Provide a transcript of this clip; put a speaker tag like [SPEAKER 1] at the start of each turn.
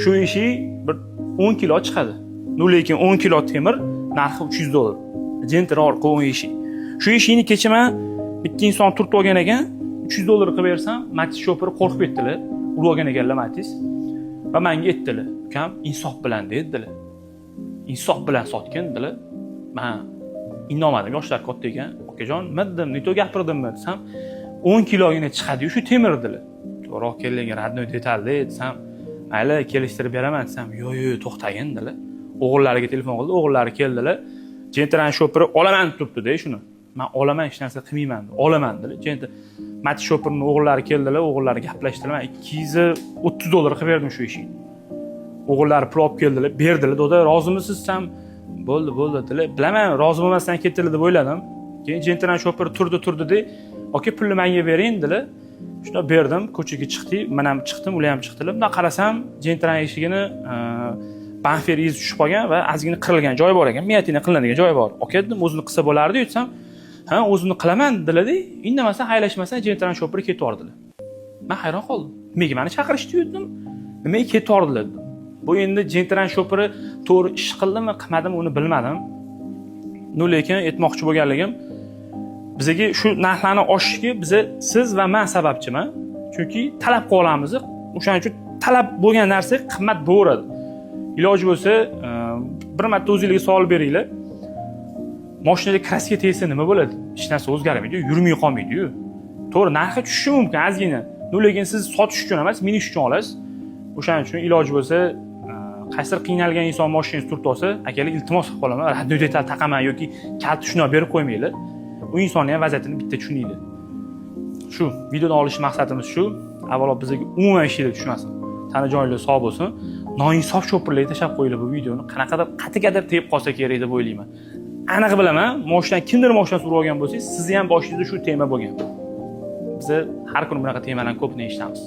[SPEAKER 1] Shu ishi bir 10 kilo chiqadi. Lekin 10 kilo temir narxi $300. Gentra orqa 10 ishi. Shu ishini kecha men bitta inson turtib olgan ekan, $300 qilib bersam, Matiz shoperi qo'rqib ketdilar. Urib olgan ekanlar Matiz. Va menga aytdilar, "Ukam, insof bilan" dedilar. Insof bilan sotgan dedilar. Men innomadim, yoshlar katta ekan. "Okajon, nima dedim, neto gapirdimmi?" desam, 10 kilogina chiqadi-yu shu temir dedilar. To'g'ri kelgan radnoy detalda desam, "Mayli, kelishtirib beraman" desam, "Yo'q, to'xtagin" dedilar. O'g'illariga telefon qildi, o'g'illari keldilar. Gentran shoperi olaman turibdi-da shuni. Men olaman, hech narsa qilmayman, olaman dedilar. Gentran Matiz shoperning o'g'illari keldilar, o'g'illari gaplashdilar. Men $230 qilib berdim shu ishni. O'g'illari pul olib keldilar, berdilar. "Doda, rozimisiz?" desam, "Bo'ldi, dedilar. Bilaman, rozi bo'lmasdan ketdilar deb o'yladim." Keyin Gentran shoper turdi-de, "Aka, pulni menga bering" dedilar. Shunda berdim, ko'chaga chiqdik. Men ham chiqdim, ular ham chiqdilar. Bundan qarasam, Gentran eshigini banfer izi tushib qolgan va ozgina qirilgan joyi bor ekan. Miyatina qilinadigan joyi bor. "Aka, dedim, o'zini qilsa bo'lardi" desam, "Ha, o'zini qilaman" dedilar-da. Indamasa, haylashmasa Gentran shoperi ketib yordilar. Men hayron qoldim. Nimaga meni chaqirishdi dedim. Nimaga ketib yordilar dedim. Bu endi Gentran shoperi to'g'ri ish qildimi, qilmadimi uni bilmadim. Lekin aytmoqchi bo'lganligim, bizga shu narxlarni oshishiga biza siz va men sababchiman. Chunki talab qilib olamiz. O'shaning uchun talab bo'lgan narsa qimmat bo'laveradi. Iloji bo'lsa, bir marta o'zingizga savol beringlar. Mashinada kraska tegsa nima bo'ladi? Hech narsa o'zgarmaydi, yurmay qolmaydi-yu. To'g'ri, narxi tushishi mumkin ozgina. Lekin siz sotish uchun emas, minish uchun olasiz. O'shaning uchun iloji bo'lsa, qaysidir qiynalgan inson mashinangizni turtib olsa, akalar iltimos qilib qolaman, radioy detal taqaman yoki kalt shuni berib qo'ymanglar. U insonning ham vaziyatini bitta tushunaydi. Shu videoni olish maqsadimiz shu. Avvalo bizga umuman ishinglar tushmasin. Tana joyingiz sog' bo'lsin. Noinsof shoperlarga tashab qo'yinglar bu videoni. Qanaqadir qatiqadir tegib qolsa kerak deb o'ylayman. Aniq bilaman, kimdir mashinasini urib olgan bo'lsangiz, sizni ham boshingizda shu tema bo'lgan. Biz har kuni bunaqa temalarni ko'pni eshitamiz.